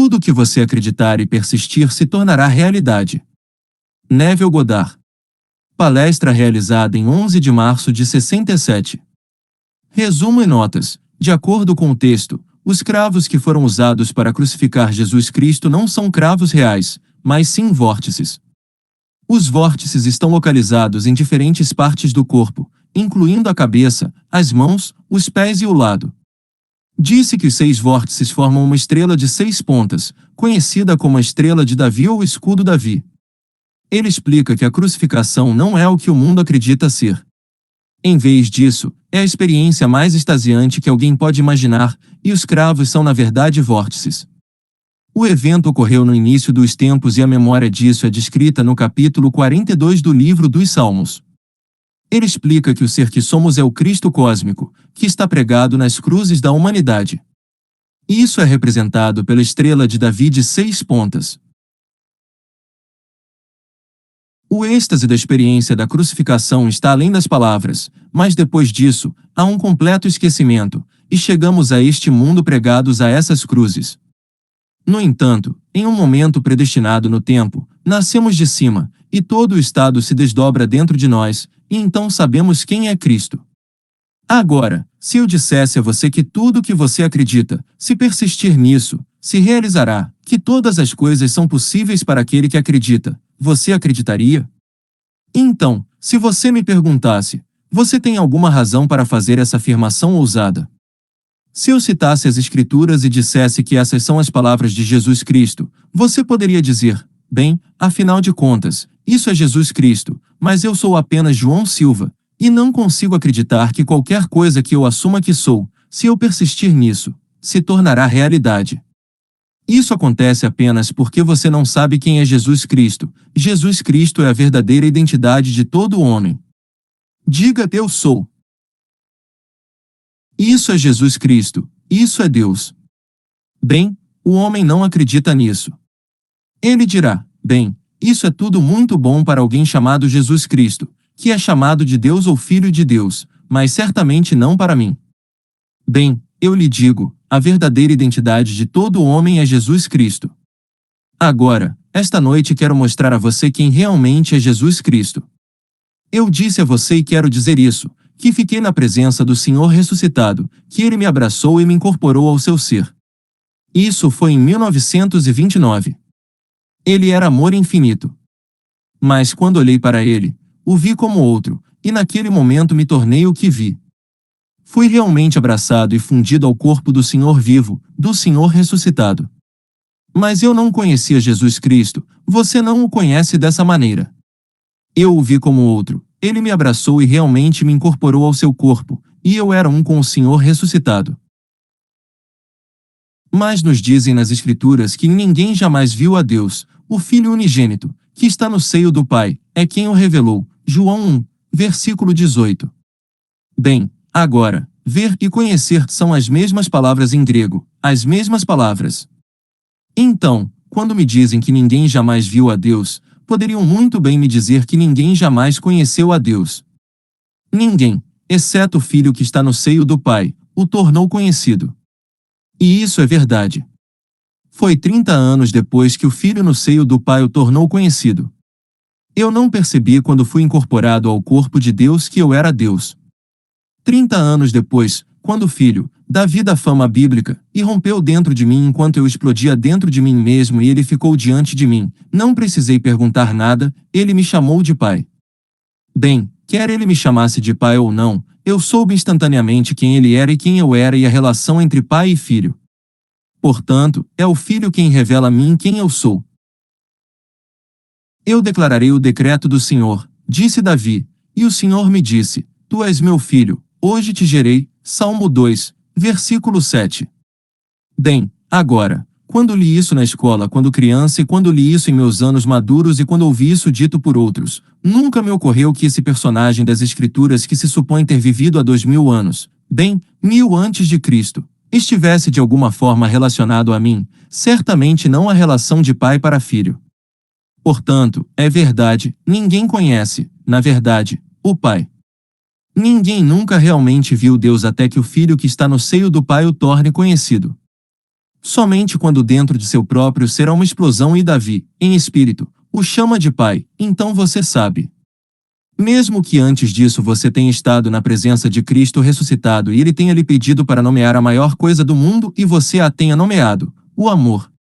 Tudo o que você acreditar e persistir se tornará realidade. Neville Goddard. Palestra realizada em 11 de março de 67. Resumo e notas. De acordo com o texto, os cravos que foram usados para crucificar Jesus Cristo não são cravos reais, mas sim vórtices. Os vórtices estão localizados em diferentes partes do corpo, incluindo a cabeça, as mãos, os pés e o lado. Disse que os 6 vórtices formam uma estrela de 6 pontas, conhecida como a estrela de Davi ou escudo Davi. Ele explica que a crucificação não é o que o mundo acredita ser. Em vez disso, é a experiência mais extasiante que alguém pode imaginar, e os cravos são na verdade vórtices. O evento ocorreu no início dos tempos e a memória disso é descrita no capítulo 42 do livro dos Salmos. Ele explica que o ser que somos é o Cristo cósmico, que está pregado nas cruzes da humanidade. Isso é representado pela estrela de Davi de 6 pontas. O êxtase da experiência da crucificação está além das palavras, mas depois disso, há um completo esquecimento, e chegamos a este mundo pregados a essas cruzes. No entanto, em um momento predestinado no tempo, nascemos de cima, e todo o estado se desdobra dentro de nós, e então sabemos quem é Cristo. Agora, se eu dissesse a você que tudo o que você acredita, se persistir nisso, se realizará, que todas as coisas são possíveis para aquele que acredita, você acreditaria? Então, se você me perguntasse, você tem alguma razão para fazer essa afirmação ousada? Se eu citasse as Escrituras e dissesse que essas são as palavras de Jesus Cristo, você poderia dizer, bem, afinal de contas, isso é Jesus Cristo, mas eu sou apenas João Silva, e não consigo acreditar que qualquer coisa que eu assuma que sou, se eu persistir nisso, se tornará realidade. Isso acontece apenas porque você não sabe quem é Jesus Cristo. Jesus Cristo é a verdadeira identidade de todo homem. Diga: eu sou. Isso é Jesus Cristo, isso é Deus. Bem, o homem não acredita nisso. Ele dirá, bem, isso é tudo muito bom para alguém chamado Jesus Cristo, que é chamado de Deus ou Filho de Deus, mas certamente não para mim. Bem, eu lhe digo, a verdadeira identidade de todo homem é Jesus Cristo. Agora, esta noite quero mostrar a você quem realmente é Jesus Cristo. Eu disse a você e quero dizer isso, que fiquei na presença do Senhor ressuscitado, que Ele me abraçou e me incorporou ao seu ser. Isso foi em 1929. Ele era amor infinito. Mas quando olhei para Ele, o vi como outro, e naquele momento me tornei o que vi. Fui realmente abraçado e fundido ao corpo do Senhor vivo, do Senhor ressuscitado. Mas eu não conhecia Jesus Cristo, você não o conhece dessa maneira. Eu o vi como outro, Ele me abraçou e realmente me incorporou ao seu corpo, e eu era um com o Senhor ressuscitado. Mas nos dizem nas Escrituras que ninguém jamais viu a Deus, o Filho unigênito, que está no seio do Pai, é quem o revelou. João 1, versículo 18. Bem, agora, ver e conhecer são as mesmas palavras em grego, as mesmas palavras. Então, quando me dizem que ninguém jamais viu a Deus, poderiam muito bem me dizer que ninguém jamais conheceu a Deus. Ninguém, exceto o Filho que está no seio do Pai, o tornou conhecido. E isso é verdade. Foi 30 anos depois que o Filho no seio do Pai o tornou conhecido. Eu não percebi quando fui incorporado ao corpo de Deus que eu era Deus. 30 anos depois, quando o Filho, da vida fama bíblica, irrompeu dentro de mim enquanto eu explodia dentro de mim mesmo e ele ficou diante de mim, não precisei perguntar nada, ele me chamou de Pai. Bem, quer ele me chamasse de Pai ou não, eu soube instantaneamente quem ele era e quem eu era e a relação entre Pai e Filho. Portanto, é o Filho quem revela a mim quem eu sou. Eu declararei o decreto do Senhor, disse Davi, e o Senhor me disse, tu és meu filho, hoje te gerei, Salmo 2, versículo 7. Bem, agora, quando li isso na escola quando criança e quando li isso em meus anos maduros e quando ouvi isso dito por outros, nunca me ocorreu que esse personagem das Escrituras que se supõe ter vivido há 2000 anos, bem, 1000 antes de Cristo, estivesse de alguma forma relacionado a mim, certamente não a relação de pai para filho. Portanto, é verdade, ninguém conhece, na verdade, o Pai. Ninguém nunca realmente viu Deus até que o Filho que está no seio do Pai o torne conhecido. Somente quando dentro de seu próprio ser há uma explosão e Davi, em espírito, o chama de pai, então você sabe. Mesmo que antes disso você tenha estado na presença de Cristo ressuscitado e ele tenha lhe pedido para nomear a maior coisa do mundo e você a tenha nomeado, o amor.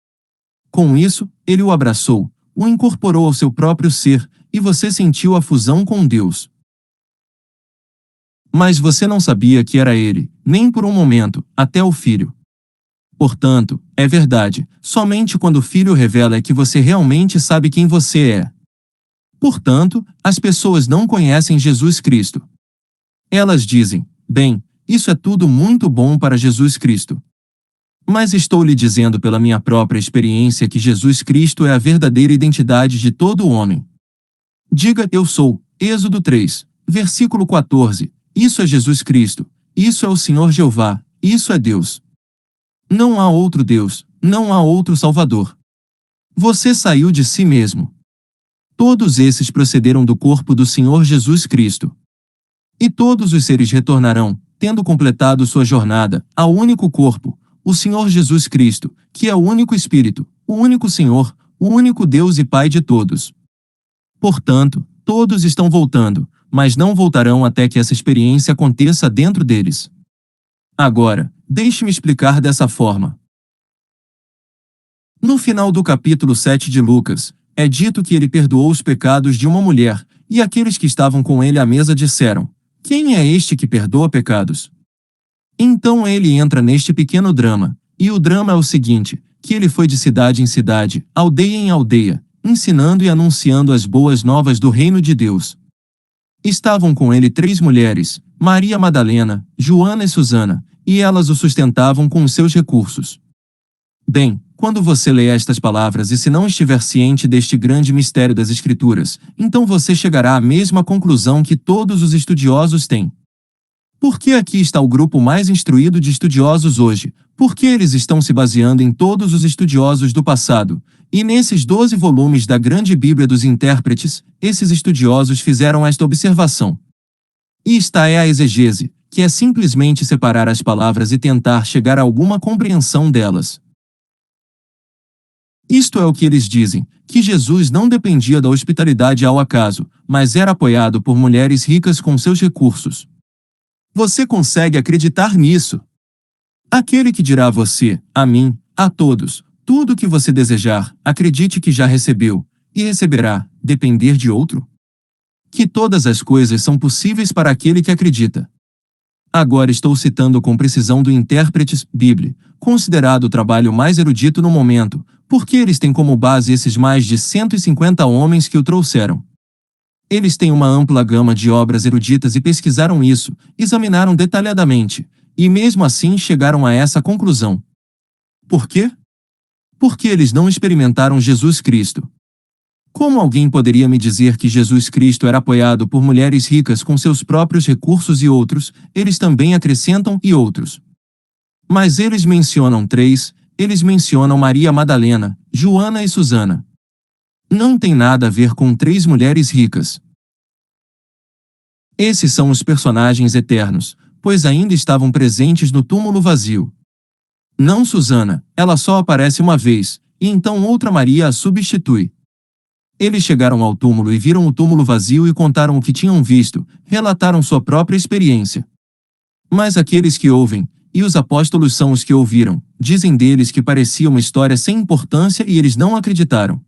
Com isso, ele o abraçou, o incorporou ao seu próprio ser, e você sentiu a fusão com Deus. Mas você não sabia que era ele, nem por um momento, até o Filho. Portanto, é verdade, somente quando o Filho revela é que você realmente sabe quem você é. Portanto, as pessoas não conhecem Jesus Cristo. Elas dizem, bem, isso é tudo muito bom para Jesus Cristo. Mas estou lhe dizendo pela minha própria experiência que Jesus Cristo é a verdadeira identidade de todo homem. Diga eu sou, Êxodo 3, versículo 14, isso é Jesus Cristo, isso é o Senhor Jeová, isso é Deus. Não há outro Deus, não há outro Salvador. Você saiu de si mesmo. Todos esses procederam do corpo do Senhor Jesus Cristo. E todos os seres retornarão, tendo completado sua jornada, ao único corpo, o Senhor Jesus Cristo, que é o único Espírito, o único Senhor, o único Deus e Pai de todos. Portanto, todos estão voltando, mas não voltarão até que essa experiência aconteça dentro deles. Agora, deixe-me explicar dessa forma. No final do capítulo 7 de Lucas, é dito que ele perdoou os pecados de uma mulher, e aqueles que estavam com ele à mesa disseram, quem é este que perdoa pecados? Então ele entra neste pequeno drama, e o drama é o seguinte, que ele foi de cidade em cidade, aldeia em aldeia, ensinando e anunciando as boas novas do reino de Deus. Estavam com ele 3 mulheres, Maria Madalena, Joana e Susana, e elas o sustentavam com os seus recursos. Bem, quando você lê estas palavras e se não estiver ciente deste grande mistério das Escrituras, então você chegará à mesma conclusão que todos os estudiosos têm. Porque aqui está o grupo mais instruído de estudiosos hoje, porque eles estão se baseando em todos os estudiosos do passado, e nesses 12 volumes da grande Bíblia dos intérpretes, esses estudiosos fizeram esta observação. E esta é a exegese, que é simplesmente separar as palavras e tentar chegar a alguma compreensão delas. Isto é o que eles dizem, que Jesus não dependia da hospitalidade ao acaso, mas era apoiado por mulheres ricas com seus recursos. Você consegue acreditar nisso? Aquele que dirá a você, a mim, a todos, tudo o que você desejar, acredite que já recebeu, e receberá, depender de outro? Que todas as coisas são possíveis para aquele que acredita. Agora estou citando com precisão do Intérpretes Bíblia, considerado o trabalho mais erudito no momento, porque eles têm como base esses mais de 150 homens que o trouxeram. Eles têm uma ampla gama de obras eruditas e pesquisaram isso, examinaram detalhadamente, e mesmo assim chegaram a essa conclusão. Por quê? Porque eles não experimentaram Jesus Cristo. Como alguém poderia me dizer que Jesus Cristo era apoiado por mulheres ricas com seus próprios recursos e outros, eles também acrescentam e outros. Mas eles mencionam 3, eles mencionam Maria Madalena, Joana e Susana. Não tem nada a ver com 3 mulheres ricas. Esses são os personagens eternos, pois ainda estavam presentes no túmulo vazio. Não Susana, ela só aparece uma vez, e então outra Maria a substitui. Eles chegaram ao túmulo e viram o túmulo vazio e contaram o que tinham visto, relataram sua própria experiência. Mas aqueles que ouvem, e os apóstolos são os que ouviram, dizem deles que parecia uma história sem importância e eles não acreditaram.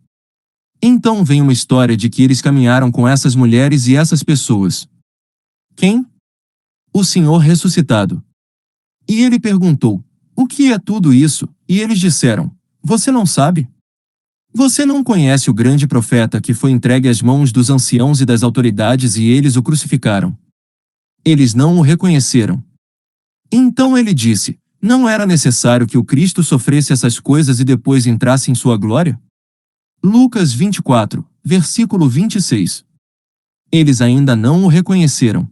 Então vem uma história de que eles caminharam com essas mulheres e essas pessoas. Quem? O Senhor ressuscitado. E ele perguntou, o que é tudo isso? E eles disseram, você não sabe? Você não conhece o grande profeta que foi entregue às mãos dos anciãos e das autoridades e eles o crucificaram? Eles não o reconheceram. Então ele disse, não era necessário que o Cristo sofresse essas coisas e depois entrasse em sua glória? Lucas 24, versículo 26. Eles ainda não o reconheceram.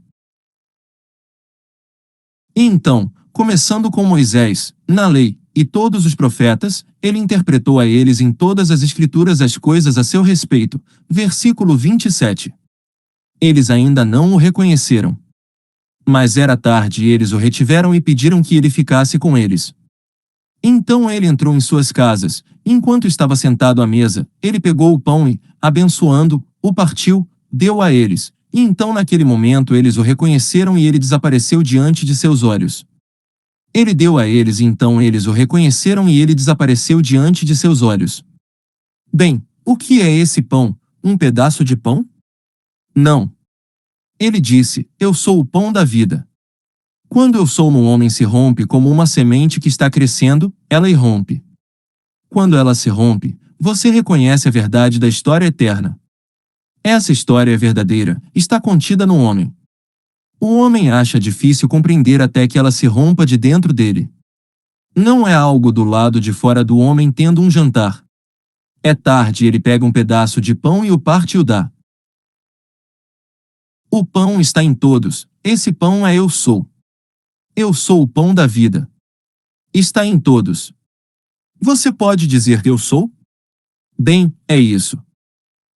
E então, começando com Moisés, na lei, e todos os profetas, ele interpretou a eles em todas as Escrituras as coisas a seu respeito. Versículo 27. Eles ainda não o reconheceram. Mas era tarde e eles o retiveram e pediram que ele ficasse com eles. Então ele entrou em suas casas. Enquanto estava sentado à mesa, ele pegou o pão e, abençoando, o partiu, deu a eles. E então naquele momento eles o reconheceram e ele desapareceu diante de seus olhos. Ele deu a eles e então eles o reconheceram e ele desapareceu diante de seus olhos. Bem, o que é esse pão? Um pedaço de pão? Não. Ele disse, eu sou o pão da vida. Quando eu sou no homem se rompe como uma semente que está crescendo, ela irrompe. Quando ela se rompe, você reconhece a verdade da história eterna. Essa história é verdadeira, está contida no homem. O homem acha difícil compreender até que ela se rompa de dentro dele. Não é algo do lado de fora do homem tendo um jantar. É tarde e ele pega um pedaço de pão e o parte e o dá. O pão está em todos, esse pão é eu sou. Eu sou o pão da vida. Está em todos. Você pode dizer que eu sou? Bem, é isso.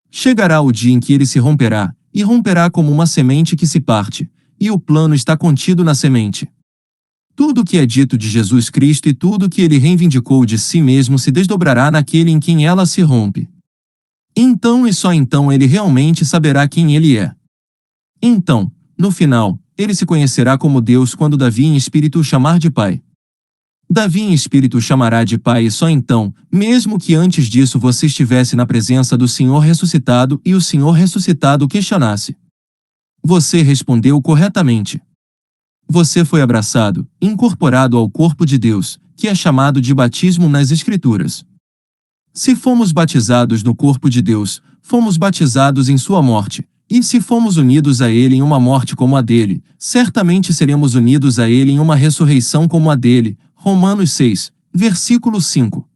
Chegará o dia em que ele se romperá, e romperá como uma semente que se parte, e o plano está contido na semente. Tudo o que é dito de Jesus Cristo e tudo o que ele reivindicou de si mesmo se desdobrará naquele em quem ela se rompe. Então e só então ele realmente saberá quem ele é. Então, no final, ele se conhecerá como Deus quando Davi em espírito o chamar de Pai. Davi em espírito o chamará de Pai e só então, mesmo que antes disso você estivesse na presença do Senhor ressuscitado e o Senhor ressuscitado o questionasse. Você respondeu corretamente. Você foi abraçado, incorporado ao corpo de Deus, que é chamado de batismo nas Escrituras. Se fomos batizados no corpo de Deus, fomos batizados em sua morte, e se fomos unidos a ele em uma morte como a dele, certamente seremos unidos a ele em uma ressurreição como a dele. Romanos 6, versículo 5.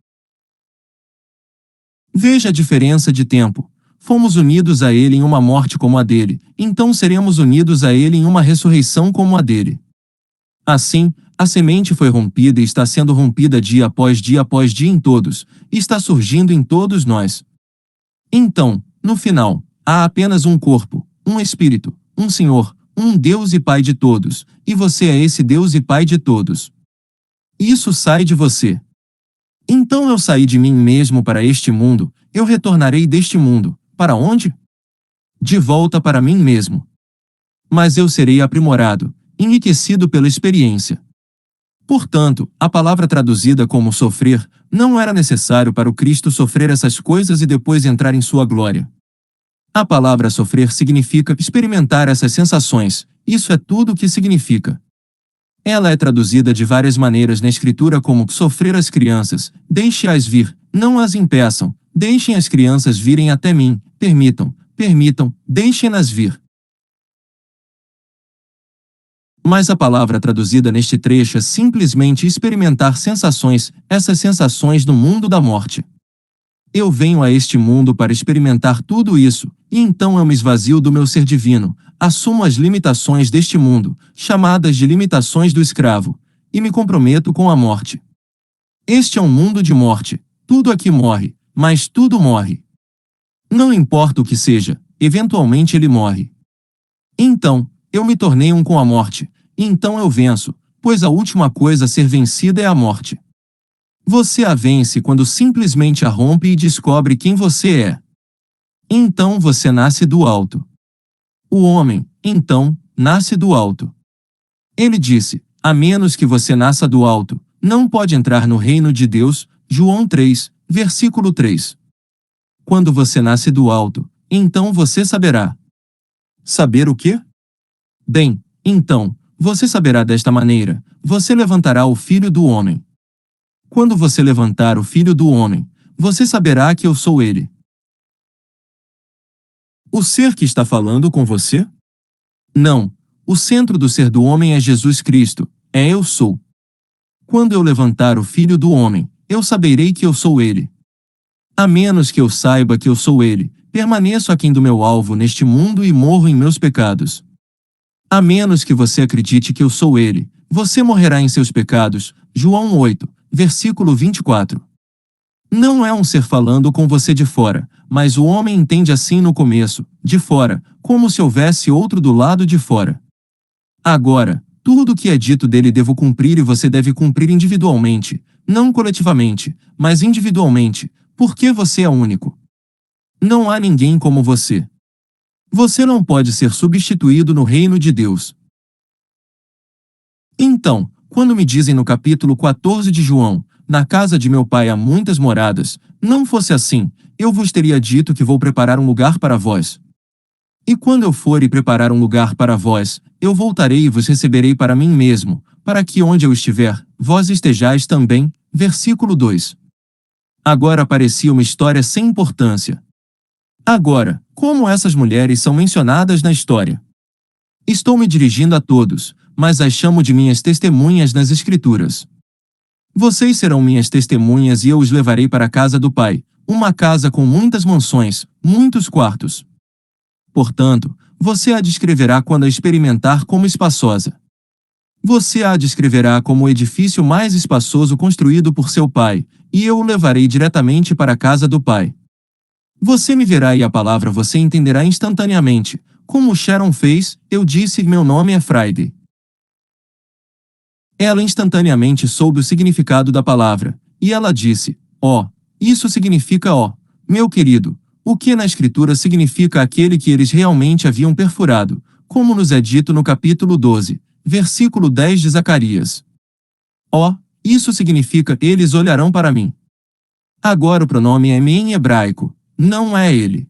Veja a diferença de tempo. Fomos unidos a ele em uma morte como a dele, então seremos unidos a ele em uma ressurreição como a dele. Assim, a semente foi rompida e está sendo rompida dia após dia em todos, e está surgindo em todos nós. Então, no final, há apenas um corpo, um espírito, um Senhor, um Deus e Pai de todos, e você é esse Deus e Pai de todos. Isso sai de você. Então eu saí de mim mesmo para este mundo, eu retornarei deste mundo, para onde? De volta para mim mesmo. Mas eu serei aprimorado, enriquecido pela experiência. Portanto, a palavra traduzida como sofrer, não era necessário para o Cristo sofrer essas coisas e depois entrar em sua glória. A palavra sofrer significa experimentar essas sensações, isso é tudo o que significa. Ela é traduzida de várias maneiras na Escritura como sofrer as crianças, deixe-as vir, não as impeçam, deixem as crianças virem até mim, permitam, deixem-nas vir. Mas a palavra traduzida neste trecho é simplesmente experimentar sensações, essas sensações no mundo da morte. Eu venho a este mundo para experimentar tudo isso, e então eu me esvazio do meu ser divino, assumo as limitações deste mundo, chamadas de limitações do escravo, e me comprometo com a morte. Este é um mundo de morte, tudo aqui morre, mas tudo morre. Não importa o que seja, eventualmente ele morre. Então, eu me tornei um com a morte, e então eu venço, pois a última coisa a ser vencida é a morte. Você a vence quando simplesmente a rompe e descobre quem você é. Então você nasce do alto. O homem, então, nasce do alto. Ele disse, a menos que você nasça do alto, não pode entrar no reino de Deus, João 3, versículo 3. Quando você nasce do alto, então você saberá. Saber o quê? Bem, então, você saberá desta maneira, você levantará o Filho do Homem. Quando você levantar o Filho do Homem, você saberá que eu sou ele. O ser que está falando com você? Não, o centro do ser do homem é Jesus Cristo, é eu sou. Quando eu levantar o Filho do Homem, eu saberei que eu sou ele. A menos que eu saiba que eu sou ele, permaneço aquém do meu alvo neste mundo e morro em meus pecados. A menos que você acredite que eu sou ele, você morrerá em seus pecados, João 8, versículo 24. Não é um ser falando com você de fora, mas o homem entende assim no começo, de fora, como se houvesse outro do lado de fora. Agora, tudo o que é dito dele devo cumprir e você deve cumprir individualmente, não coletivamente, mas individualmente, porque você é único. Não há ninguém como você. Você não pode ser substituído no reino de Deus. Então, quando me dizem no capítulo 14 de João, na casa de meu pai há muitas moradas, não fosse assim, eu vos teria dito que vou preparar um lugar para vós. E quando eu for e preparar um lugar para vós, eu voltarei e vos receberei para mim mesmo, para que onde eu estiver, vós estejais também. Versículo 2. Agora parecia uma história sem importância. Agora, como essas mulheres são mencionadas na história? Estou me dirigindo a todos, mas as chamo de minhas testemunhas nas Escrituras. Vocês serão minhas testemunhas e eu os levarei para a casa do Pai, uma casa com muitas mansões, muitos quartos. Portanto, você a descreverá quando a experimentar como espaçosa. Você a descreverá como o edifício mais espaçoso construído por seu pai, e eu o levarei diretamente para a casa do Pai. Você me verá e a palavra você entenderá instantaneamente. Como Sharon fez, eu disse: meu nome é Friday. Ela instantaneamente soube o significado da palavra, e ela disse: ó, isso significa ó, meu querido, o que na Escritura significa aquele que eles realmente haviam perfurado, como nos é dito no capítulo 12, versículo 10 de Zacarias. Ó, isso significa eles olharão para mim. Agora o pronome é me em hebraico, não é ele.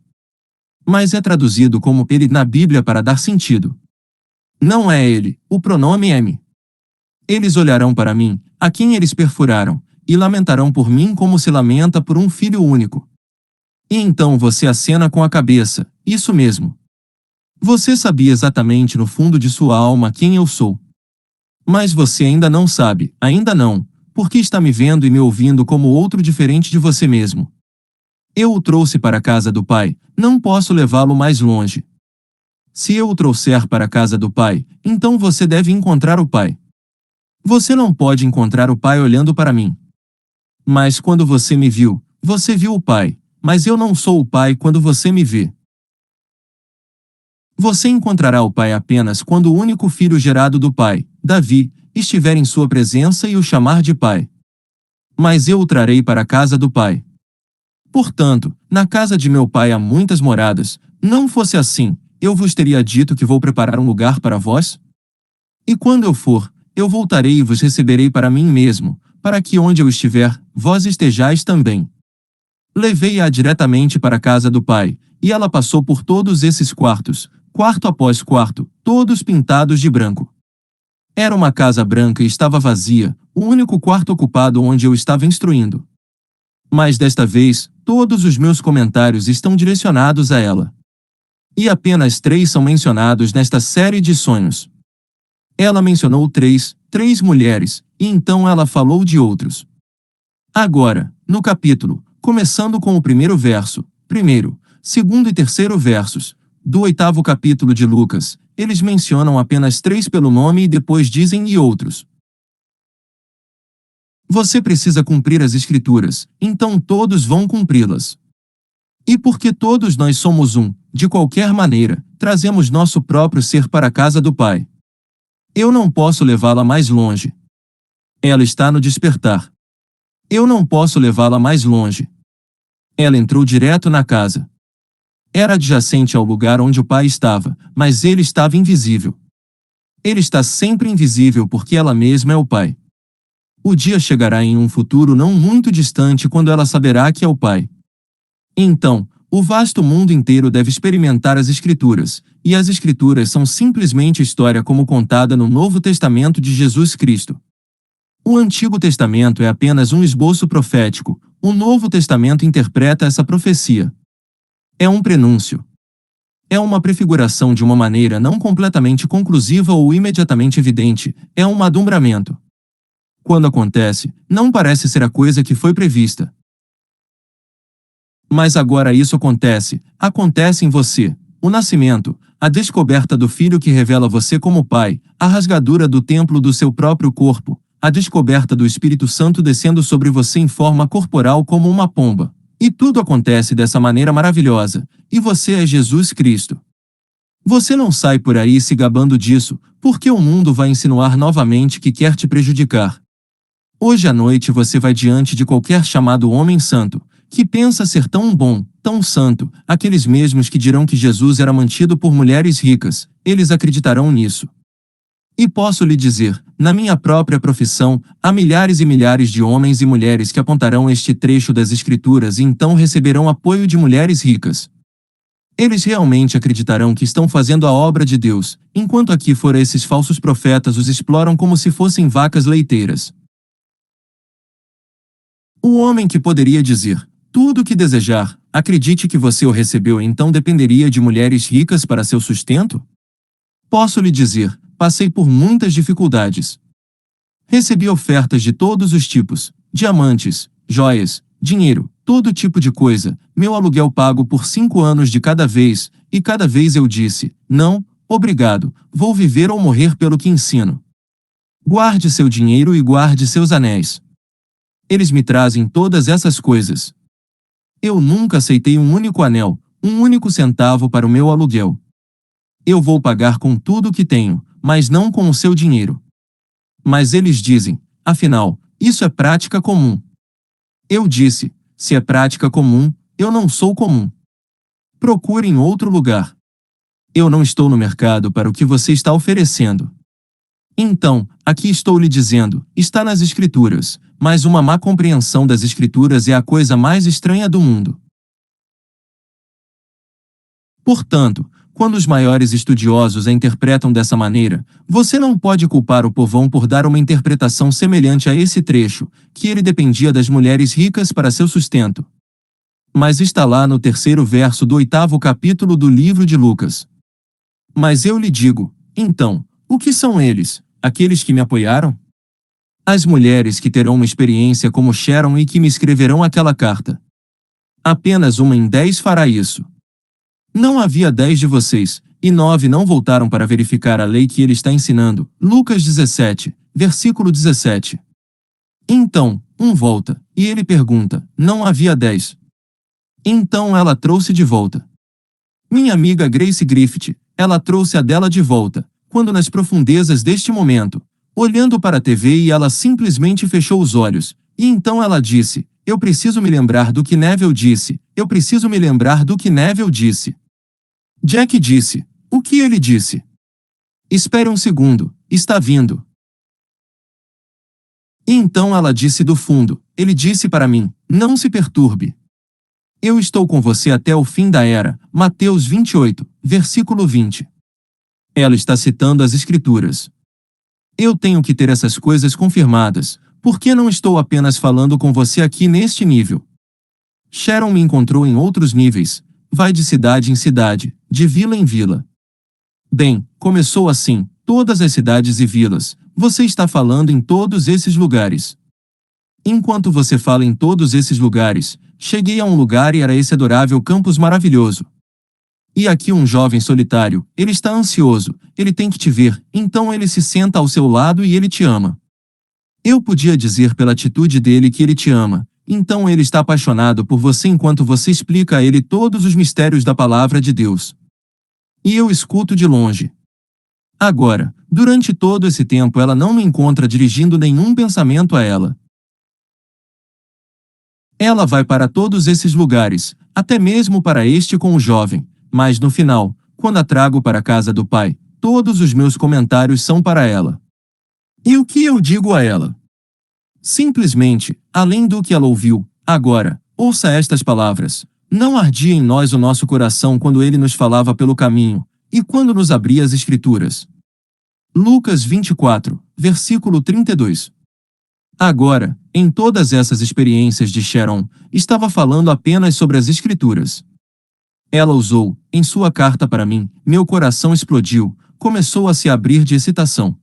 Mas é traduzido como ele na Bíblia para dar sentido. Não é ele, o pronome é me. Eles olharão para mim, a quem eles perfuraram, e lamentarão por mim como se lamenta por um filho único. E então você acena com a cabeça, isso mesmo. Você sabia exatamente no fundo de sua alma quem eu sou. Mas você ainda não sabe, ainda não, porque está me vendo e me ouvindo como outro diferente de você mesmo. Eu o trouxe para a casa do Pai, não posso levá-lo mais longe. Se eu o trouxer para a casa do Pai, então você deve encontrar o Pai. Você não pode encontrar o Pai olhando para mim. Mas quando você me viu, você viu o Pai, mas eu não sou o Pai quando você me vê. Você encontrará o Pai apenas quando o único filho gerado do Pai, Davi, estiver em sua presença e o chamar de Pai. Mas eu o trarei para a casa do Pai. Portanto, na casa de meu Pai há muitas moradas, não fosse assim, eu vos teria dito que vou preparar um lugar para vós? E quando eu for, eu voltarei e vos receberei para mim mesmo, para que onde eu estiver, vós estejais também. Levei-a diretamente para a casa do Pai, e ela passou por todos esses quartos, quarto após quarto, todos pintados de branco. Era uma casa branca e estava vazia, o único quarto ocupado onde eu estava instruindo. Mas desta vez, todos os meus comentários estão direcionados a ela. E apenas 3 são mencionados nesta série de sonhos. Ela mencionou três mulheres, e então ela falou de outros. Agora, no capítulo, começando com o primeiro verso, primeiro, segundo e terceiro versos, do 8º capítulo de Lucas, eles mencionam apenas 3 pelo nome e depois dizem e outros. Você precisa cumprir as Escrituras, então todos vão cumpri-las. E porque todos nós somos um, de qualquer maneira, trazemos nosso próprio ser para a casa do Pai. Eu não posso levá-la mais longe. Ela está no despertar. Eu não posso levá-la mais longe. Ela entrou direto na casa. Era adjacente ao lugar onde o Pai estava, mas ele estava invisível. Ele está sempre invisível porque ela mesma é o Pai. O dia chegará em um futuro não muito distante quando ela saberá que é o Pai. Então, o vasto mundo inteiro deve experimentar as Escrituras, e as Escrituras são simplesmente a história como contada no Novo Testamento de Jesus Cristo. O Antigo Testamento é apenas um esboço profético, o Novo Testamento interpreta essa profecia. É um prenúncio. É uma prefiguração de uma maneira não completamente conclusiva ou imediatamente evidente, é um adumbramento. Quando acontece, não parece ser a coisa que foi prevista. Mas agora isso acontece em você, o nascimento, a descoberta do Filho que revela você como Pai, a rasgadura do templo do seu próprio corpo, a descoberta do Espírito Santo descendo sobre você em forma corporal como uma pomba. E tudo acontece dessa maneira maravilhosa, e você é Jesus Cristo. Você não sai por aí se gabando disso, porque o mundo vai insinuar novamente que quer te prejudicar. Hoje à noite você vai diante de qualquer chamado homem santo, que pensa ser tão bom, tão santo, aqueles mesmos que dirão que Jesus era mantido por mulheres ricas, eles acreditarão nisso. E posso lhe dizer, na minha própria profissão, há milhares e milhares de homens e mulheres que apontarão este trecho das Escrituras e então receberão apoio de mulheres ricas. Eles realmente acreditarão que estão fazendo a obra de Deus, enquanto aqui fora esses falsos profetas os exploram como se fossem vacas leiteiras. O homem que poderia dizer, tudo o que desejar, acredite que você o recebeu, então dependeria de mulheres ricas para seu sustento? Posso lhe dizer, passei por muitas dificuldades. Recebi ofertas de todos os tipos, diamantes, joias, dinheiro, todo tipo de coisa, meu aluguel pago por 5 anos de cada vez, e cada vez eu disse, não, obrigado, vou viver ou morrer pelo que ensino. Guarde seu dinheiro e guarde seus anéis. Eles me trazem todas essas coisas. Eu nunca aceitei um único anel, um único centavo para o meu aluguel. Eu vou pagar com tudo o que tenho, mas não com o seu dinheiro. Mas eles dizem, afinal, isso é prática comum. Eu disse, se é prática comum, eu não sou comum. Procure em outro lugar. Eu não estou no mercado para o que você está oferecendo. Então, aqui estou lhe dizendo, está nas Escrituras, mas uma má compreensão das Escrituras é a coisa mais estranha do mundo. Portanto, quando os maiores estudiosos a interpretam dessa maneira, você não pode culpar o povão por dar uma interpretação semelhante a esse trecho, que ele dependia das mulheres ricas para seu sustento. Mas está lá no 3º verso do 8º capítulo do livro de Lucas. Mas eu lhe digo, então, o que são eles, aqueles que me apoiaram? As mulheres que terão uma experiência como Sharon e que me escreverão aquela carta. Apenas uma em 10 fará isso. Não havia 10 de vocês, e 9 não voltaram para verificar a lei que ele está ensinando. Lucas 17, versículo 17. Então, um volta, e ele pergunta, não havia 10. Então ela trouxe de volta. Minha amiga Grace Griffith, ela trouxe a dela de volta, quando nas profundezas deste momento, olhando para a TV e ela simplesmente fechou os olhos, e então ela disse, eu preciso me lembrar do que Neville disse, eu preciso me lembrar do que Neville disse. Jack disse, o que ele disse? Espere um segundo, está vindo. E então ela disse do fundo, ele disse para mim, não se perturbe. Eu estou com você até o fim da era, Mateus 28, versículo 20. Ela está citando as Escrituras. Eu tenho que ter essas coisas confirmadas, porque não estou apenas falando com você aqui neste nível. Sharon me encontrou em outros níveis, vai de cidade em cidade, de vila em vila. Bem, começou assim, todas as cidades e vilas, você está falando em todos esses lugares. Enquanto você fala em todos esses lugares, cheguei a um lugar e era esse adorável campus maravilhoso. E aqui um jovem solitário, ele está ansioso, ele tem que te ver, então ele se senta ao seu lado e ele te ama. Eu podia dizer pela atitude dele que ele te ama, então ele está apaixonado por você enquanto você explica a ele todos os mistérios da palavra de Deus. E eu escuto de longe. Agora, durante todo esse tempo ela não me encontra dirigindo nenhum pensamento a ela. Ela vai para todos esses lugares, até mesmo para este com o jovem, mas no final, quando a trago para a casa do pai, todos os meus comentários são para ela. E o que eu digo a ela? Simplesmente, além do que ela ouviu, agora, ouça estas palavras. Não ardia em nós o nosso coração quando ele nos falava pelo caminho, e quando nos abria as Escrituras. Lucas 24, versículo 32. Agora, em todas essas experiências de Sharon, estava falando apenas sobre as Escrituras. Ela usou, em sua carta para mim, meu coração explodiu, começou a se abrir de excitação.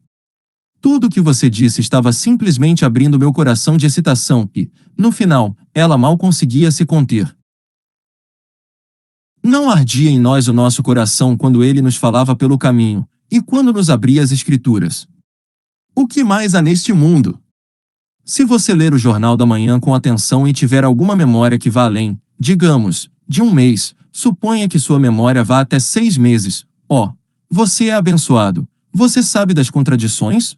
Tudo o que você disse estava simplesmente abrindo meu coração de excitação e, no final, ela mal conseguia se conter. Não ardia em nós o nosso coração quando ele nos falava pelo caminho, e quando nos abria as Escrituras. O que mais há neste mundo? Se você ler o Jornal da Manhã com atenção e tiver alguma memória que vá além, digamos, de um mês, suponha que sua memória vá até 6 meses, você é abençoado. Você sabe das contradições?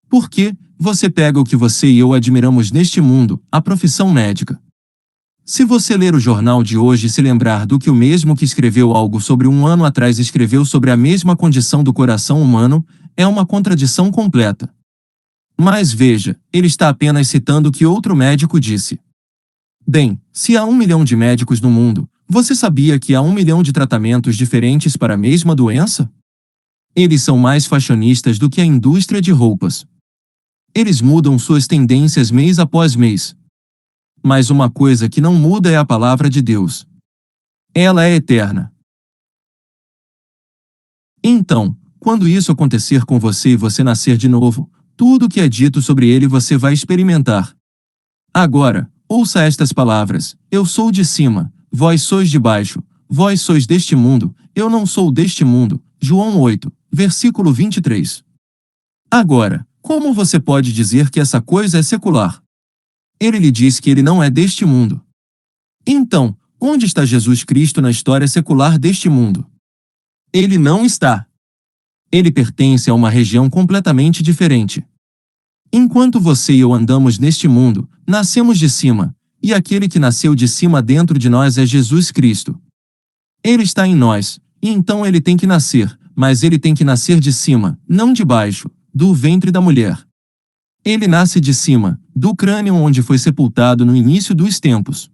Por quê? Você pega o que você e eu admiramos neste mundo, a profissão médica. Se você ler o jornal de hoje e se lembrar do que o mesmo que escreveu algo sobre um ano atrás escreveu sobre a mesma condição do coração humano, é uma contradição completa. Mas veja, ele está apenas citando o que outro médico disse. Bem, se há 1 milhão de médicos no mundo, você sabia que há 1 milhão de tratamentos diferentes para a mesma doença? Eles são mais fashionistas do que a indústria de roupas. Eles mudam suas tendências mês após mês. Mas uma coisa que não muda é a palavra de Deus. Ela é eterna. Então, quando isso acontecer com você e você nascer de novo, tudo o que é dito sobre ele você vai experimentar. Agora, ouça estas palavras: eu sou de cima, vós sois de baixo, vós sois deste mundo, eu não sou deste mundo. João 8, versículo 23. Agora, como você pode dizer que essa coisa é secular? Ele lhe diz que ele não é deste mundo. Então, onde está Jesus Cristo na história secular deste mundo? Ele não está. Ele pertence a uma região completamente diferente. Enquanto você e eu andamos neste mundo, nascemos de cima, e aquele que nasceu de cima dentro de nós é Jesus Cristo. Ele está em nós, e então ele tem que nascer, mas ele tem que nascer de cima, não de baixo, do ventre da mulher. Ele nasce de cima, do crânio onde foi sepultado no início dos tempos.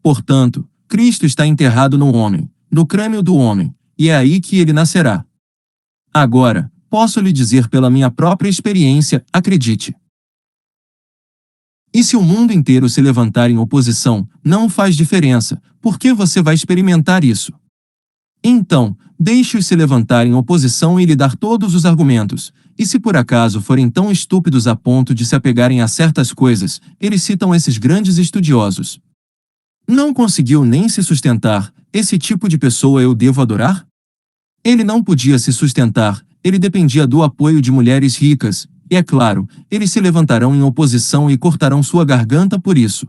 Portanto, Cristo está enterrado no homem, no crânio do homem, e é aí que ele nascerá. Agora, posso lhe dizer pela minha própria experiência, acredite. E se o mundo inteiro se levantar em oposição, não faz diferença, porque você vai experimentar isso. Então, deixe-os se levantar em oposição e lhe dar todos os argumentos, e se por acaso forem tão estúpidos a ponto de se apegarem a certas coisas, eles citam esses grandes estudiosos. Não conseguiu nem se sustentar, esse tipo de pessoa eu devo adorar? Ele não podia se sustentar, ele dependia do apoio de mulheres ricas, e é claro, eles se levantarão em oposição e cortarão sua garganta por isso.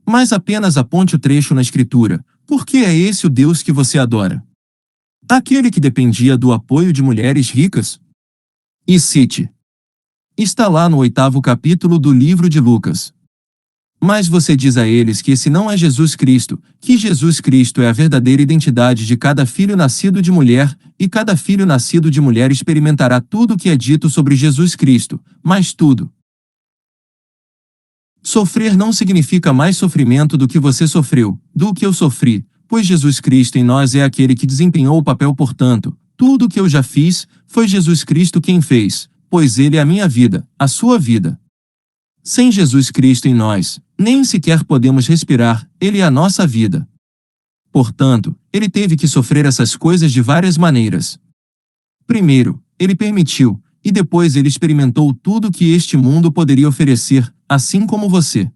Mas apenas aponte o trecho na Escritura, porque é esse o Deus que você adora. Aquele que dependia do apoio de mulheres ricas? E cite. Está lá no 8º capítulo do livro de Lucas. Mas você diz a eles que esse não é Jesus Cristo, que Jesus Cristo é a verdadeira identidade de cada filho nascido de mulher, e cada filho nascido de mulher experimentará tudo o que é dito sobre Jesus Cristo, mas tudo. Sofrer não significa mais sofrimento do que você sofreu, do que eu sofri, pois Jesus Cristo em nós é aquele que desempenhou o papel, portanto, tudo o que eu já fiz, foi Jesus Cristo quem fez, pois ele é a minha vida, a sua vida. Sem Jesus Cristo em nós, nem sequer podemos respirar, ele é a nossa vida. Portanto, ele teve que sofrer essas coisas de várias maneiras. Primeiro, ele permitiu, e depois ele experimentou tudo o que este mundo poderia oferecer, assim como você.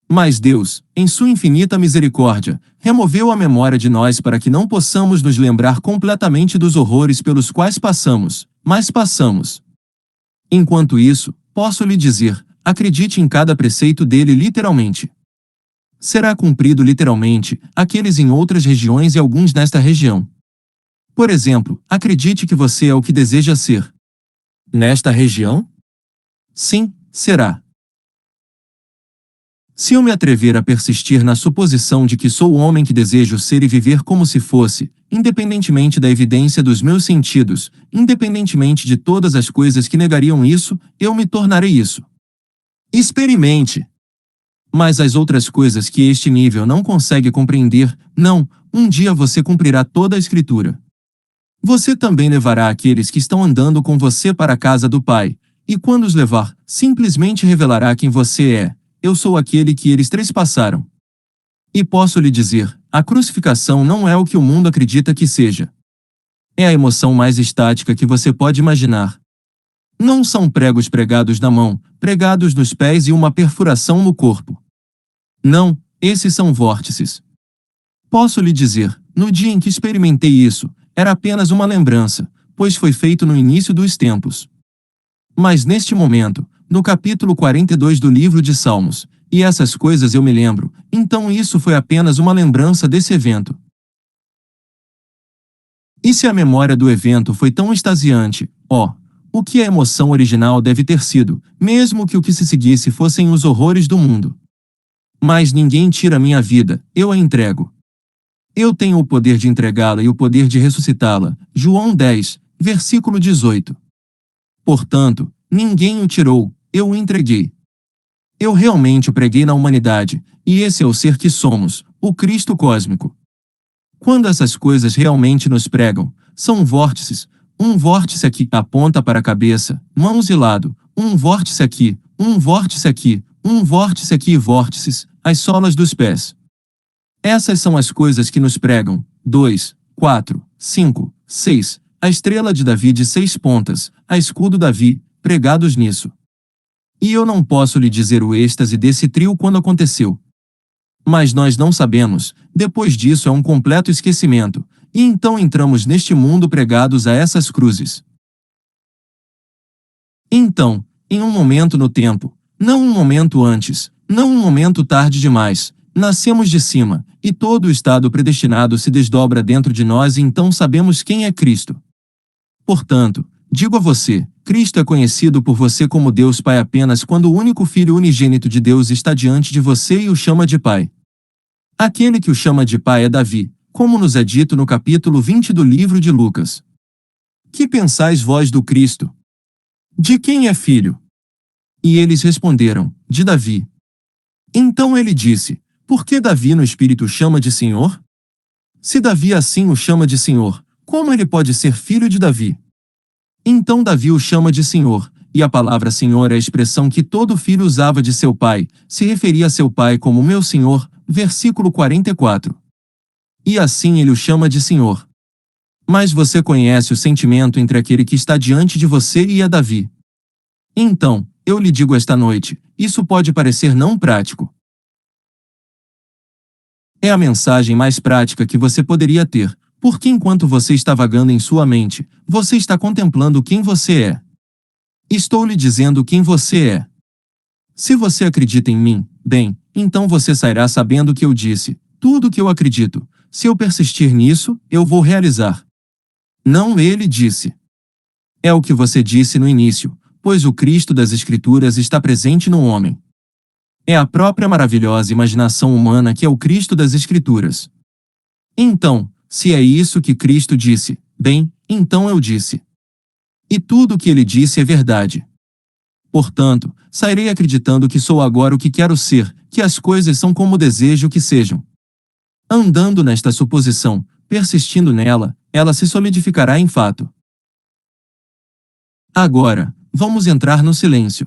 Mas Deus, em sua infinita misericórdia, removeu a memória de nós para que não possamos nos lembrar completamente dos horrores pelos quais passamos, mas passamos. Enquanto isso, posso lhe dizer, acredite em cada preceito dele literalmente. Será cumprido literalmente, aqueles em outras regiões e alguns nesta região. Por exemplo, acredite que você é o que deseja ser. Nesta região? Sim, será. Se eu me atrever a persistir na suposição de que sou o homem que desejo ser e viver como se fosse, independentemente da evidência dos meus sentidos, independentemente de todas as coisas que negariam isso, eu me tornarei isso. Experimente. Mas as outras coisas que este nível não consegue compreender, não, um dia você cumprirá toda a Escritura. Você também levará aqueles que estão andando com você para a casa do Pai, e quando os levar, simplesmente revelará quem você é. Eu sou aquele que eles trespassaram. E posso lhe dizer, a crucificação não é o que o mundo acredita que seja. É a emoção mais estática que você pode imaginar. Não são pregos pregados na mão, pregados nos pés e uma perfuração no corpo. Não, esses são vórtices. Posso lhe dizer, no dia em que experimentei isso, era apenas uma lembrança, pois foi feito no início dos tempos. Mas neste momento, no capítulo 42 do livro de Salmos, e essas coisas eu me lembro, então isso foi apenas uma lembrança desse evento. E se a memória do evento foi tão extasiante, o que a emoção original deve ter sido, mesmo que o que se seguisse fossem os horrores do mundo. Mas ninguém tira minha vida, eu a entrego. Eu tenho o poder de entregá-la e o poder de ressuscitá-la. João 10, versículo 18. Portanto, ninguém o tirou, eu o entreguei. Eu realmente o preguei na humanidade, e esse é o ser que somos, o Cristo cósmico. Quando essas coisas realmente nos pregam, são vórtices, um vórtice aqui aponta para a cabeça, mãos e lado, um vórtice aqui, um vórtice aqui, um vórtice aqui e vórtices, as solas dos pés. Essas são as coisas que nos pregam, 2, 4, 5, 6, a estrela de Davi de 6 pontas, a escudo Davi, pregados nisso. E eu não posso lhe dizer o êxtase desse trio quando aconteceu. Mas nós não sabemos, depois disso é um completo esquecimento, e então entramos neste mundo pregados a essas cruzes. Então, em um momento no tempo, não um momento antes, não um momento tarde demais, nascemos de cima, e todo o estado predestinado se desdobra dentro de nós e então sabemos quem é Cristo. Portanto, digo a você, Cristo é conhecido por você como Deus Pai apenas quando o único Filho unigênito de Deus está diante de você e o chama de Pai. Aquele que o chama de Pai é Davi, como nos é dito no capítulo 20 do livro de Lucas. Que pensais vós do Cristo? De quem é filho? E eles responderam, de Davi. Então ele disse, por que Davi no Espírito chama de Senhor? Se Davi assim o chama de Senhor, como ele pode ser filho de Davi? Então Davi o chama de Senhor, e a palavra Senhor é a expressão que todo filho usava de seu pai, se referia a seu pai como meu Senhor, versículo 44. E assim ele o chama de Senhor. Mas você conhece o sentimento entre aquele que está diante de você e a Davi. Então, eu lhe digo esta noite, isso pode parecer não prático. É a mensagem mais prática que você poderia ter, porque enquanto você está vagando em sua mente, você está contemplando quem você é. Estou lhe dizendo quem você é. Se você acredita em mim, bem, então você sairá sabendo que eu disse, tudo o que eu acredito. Se eu persistir nisso, eu vou realizar. Não, ele disse. É o que você disse no início, pois o Cristo das Escrituras está presente no homem. É a própria maravilhosa imaginação humana que é o Cristo das Escrituras. Então, se é isso que Cristo disse, bem, então eu disse. E tudo o que ele disse é verdade. Portanto, sairei acreditando que sou agora o que quero ser, que as coisas são como desejo que sejam. Andando nesta suposição, persistindo nela, ela se solidificará em fato. Agora, vamos entrar no silêncio.